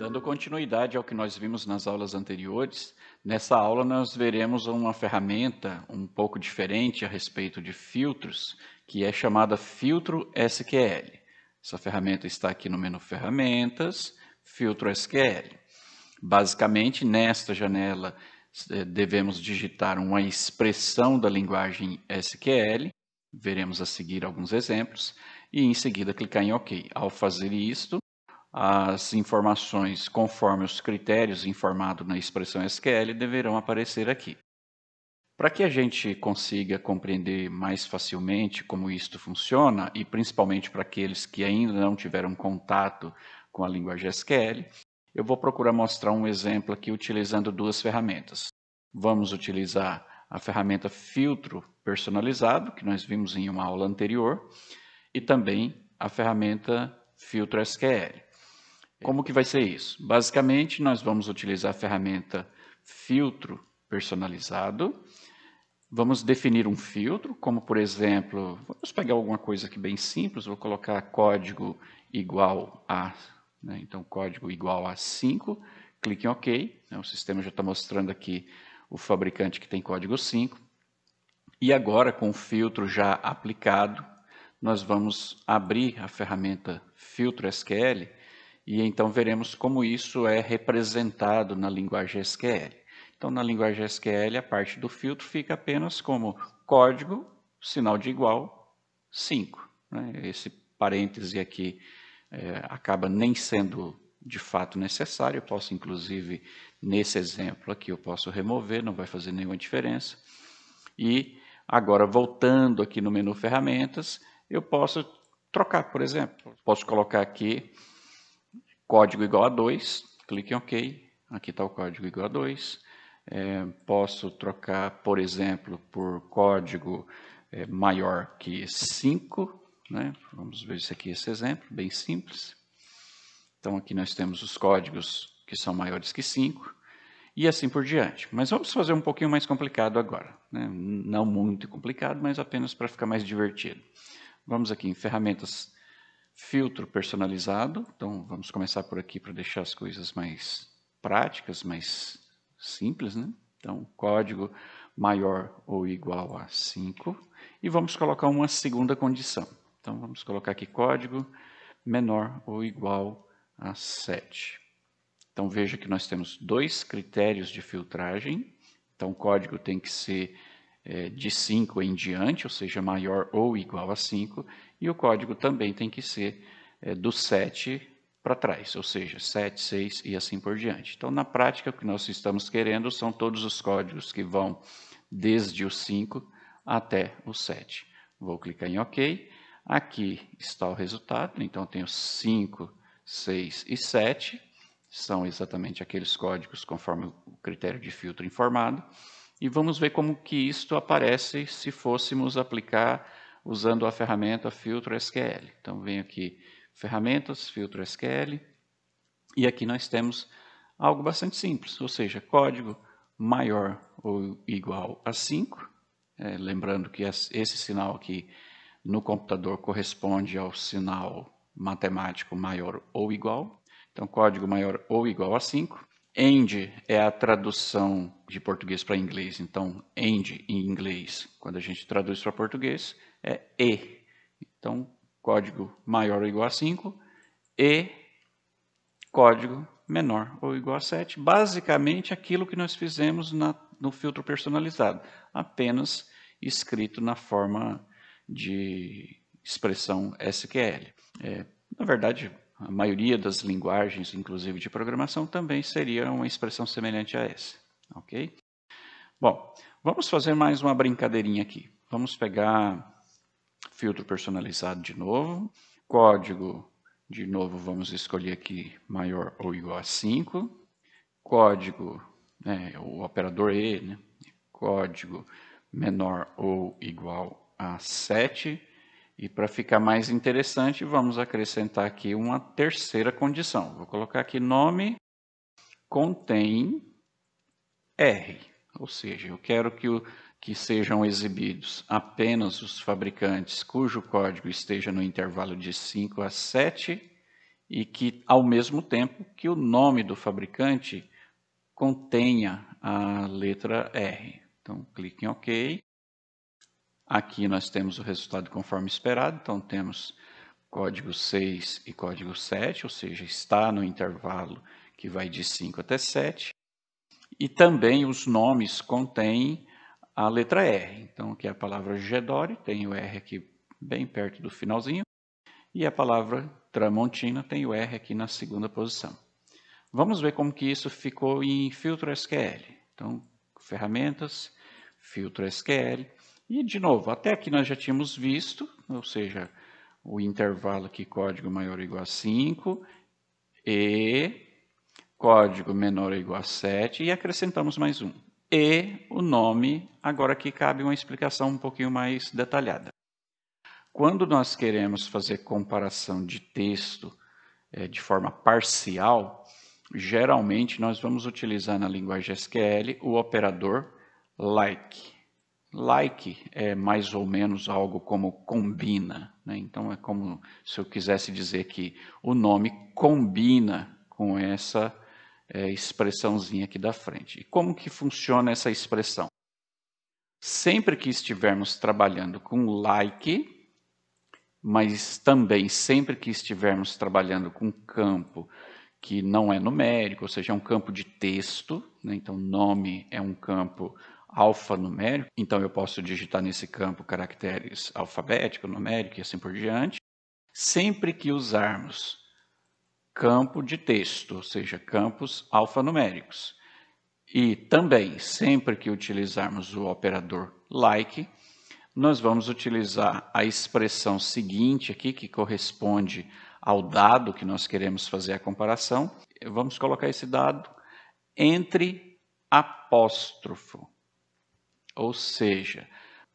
Dando continuidade ao que nós vimos nas aulas anteriores, nessa aula nós veremos uma ferramenta um pouco diferente a respeito de filtros, que é chamada Filtro SQL. Essa ferramenta está aqui no menu Ferramentas, Filtro SQL. Basicamente, nesta janela, devemos digitar uma expressão da linguagem SQL, veremos a seguir alguns exemplos, e em seguida clicar em OK. Ao fazer isto, as informações conforme os critérios informados na expressão SQL deverão aparecer aqui. Para que a gente consiga compreender mais facilmente como isto funciona, e principalmente para aqueles que ainda não tiveram contato com a linguagem SQL, eu vou procurar mostrar um exemplo aqui utilizando duas ferramentas. Vamos utilizar a ferramenta Filtro Personalizado, que nós vimos em uma aula anterior, e também a ferramenta Filtro SQL. Como que vai ser isso? Basicamente, nós vamos utilizar a ferramenta Filtro Personalizado. Vamos definir um filtro, como por exemplo, vamos pegar alguma coisa aqui bem simples, vou colocar código igual a, então código igual a 5, clique em OK, o sistema já está mostrando aqui o fabricante que tem código 5. E agora, com o filtro já aplicado, nós vamos abrir a ferramenta Filtro SQL, e então veremos como isso é representado na linguagem SQL. Então, na linguagem SQL, a parte do filtro fica apenas como código, sinal de igual, 5. Esse parêntese aqui acaba nem sendo de fato necessário. Eu posso, inclusive, nesse exemplo aqui, eu posso remover, não vai fazer nenhuma diferença. E agora, voltando aqui no menu Ferramentas, eu posso trocar, por exemplo. Posso colocar aqui código igual a 2, clique em OK, aqui está o código igual a 2. Posso trocar, por exemplo, por código maior que 5, Vamos ver isso aqui, esse exemplo, bem simples. Então aqui nós temos os códigos que são maiores que 5, e assim por diante. Mas vamos fazer um pouquinho mais complicado agora, Não muito complicado, mas apenas para ficar mais divertido. Vamos aqui em Ferramentas Filtro Personalizado. Então, vamos começar por aqui para deixar as coisas mais práticas, mais simples, Então, código maior ou igual a 5. E vamos colocar uma segunda condição. Então, vamos colocar aqui código menor ou igual a 7. Então, veja que nós temos dois critérios de filtragem. Então, o código tem que ser de 5 em diante, ou seja, maior ou igual a 5, e o código também tem que ser do 7 para trás, ou seja, 7, 6 e assim por diante. Então, na prática, o que nós estamos querendo são todos os códigos que vão desde o 5 até o 7. Vou clicar em OK. Aqui está o resultado, então eu tenho 5, 6 e 7, são exatamente aqueles códigos conforme o critério de filtro informado. E vamos ver como que isto aparece se fôssemos aplicar usando a ferramenta Filtro SQL. Então, venho aqui, Ferramentas, Filtro SQL, e aqui nós temos algo bastante simples, ou seja, código maior ou igual a 5, lembrando que esse sinal aqui no computador corresponde ao sinal matemático maior ou igual. Então, código maior ou igual a 5. AND é a tradução de português para inglês. Então, AND em inglês, quando a gente traduz para português, é E. Então, código maior ou igual a 5 e código menor ou igual a 7. Basicamente, aquilo que nós fizemos no filtro personalizado, apenas escrito na forma de expressão SQL. Na verdade, a maioria das linguagens, inclusive de programação, também seria uma expressão semelhante a essa. Ok? Bom, vamos fazer mais uma brincadeirinha aqui. Vamos pegar filtro personalizado de novo. Código, de novo, vamos escolher aqui maior ou igual a 5. Código, o operador E, Código menor ou igual a 7. E para ficar mais interessante, vamos acrescentar aqui uma terceira condição. Vou colocar aqui nome contém R, ou seja, eu quero que sejam exibidos apenas os fabricantes cujo código esteja no intervalo de 5 a 7 e que, ao mesmo tempo, que o nome do fabricante contenha a letra R. Então, clique em OK. Aqui nós temos o resultado conforme esperado, então temos código 6 e código 7, ou seja, está no intervalo que vai de 5 até 7. E também os nomes contêm a letra R. Então, aqui é a palavra Gedore, tem o R aqui bem perto do finalzinho, e a palavra Tramontina tem o R aqui na segunda posição. Vamos ver como que isso ficou em filtro SQL. Então, ferramentas, filtro SQL. E, de novo, até aqui nós já tínhamos visto, ou seja, o intervalo aqui, código maior ou igual a 5, e código menor ou igual a 7, e acrescentamos mais um. E o nome, agora aqui cabe uma explicação um pouquinho mais detalhada. Quando nós queremos fazer comparação de texto de forma parcial, geralmente nós vamos utilizar na linguagem SQL o operador like. Like é mais ou menos algo como combina, né? Então é como se eu quisesse dizer que o nome combina com essa expressãozinha aqui da frente. E como que funciona essa expressão? Sempre que estivermos trabalhando com like, mas também sempre que estivermos trabalhando com campo que não é numérico, ou seja, é um campo de texto, né? Então nome é um campo alfanumérico, então eu posso digitar nesse campo caracteres alfabético, numérico e assim por diante. Sempre que usarmos campo de texto, ou seja, campos alfanuméricos, e também sempre que utilizarmos o operador like, nós vamos utilizar a expressão seguinte aqui, que corresponde ao dado que nós queremos fazer a comparação. Vamos colocar esse dado entre apóstrofo. Ou seja,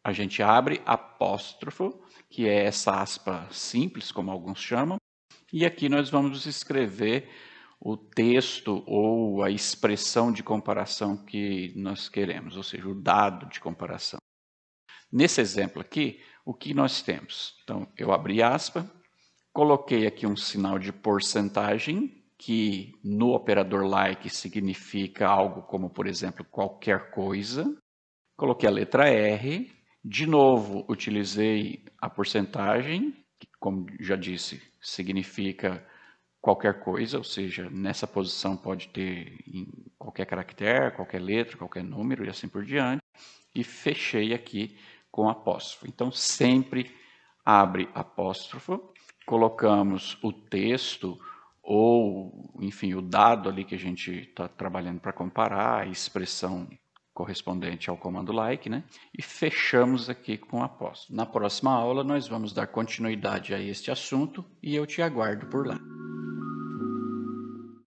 a gente abre apóstrofo, que é essa aspa simples, como alguns chamam, e aqui nós vamos escrever o texto ou a expressão de comparação que nós queremos, ou seja, o dado de comparação. Nesse exemplo aqui, o que nós temos? Então, eu abri aspa, coloquei aqui um sinal de porcentagem, que no operador like significa algo como, por exemplo, qualquer coisa. Coloquei a letra R, de novo utilizei a porcentagem, que, como já disse, significa qualquer coisa, ou seja, nessa posição pode ter qualquer caractere, qualquer letra, qualquer número e assim por diante. E fechei aqui com apóstrofo. Então, sempre abre apóstrofo, colocamos o texto ou, enfim, o dado ali que a gente está trabalhando para comparar, a expressão correspondente ao comando like, né? E fechamos aqui com apóstrofo. Na próxima aula, nós vamos dar continuidade a este assunto e eu te aguardo por lá.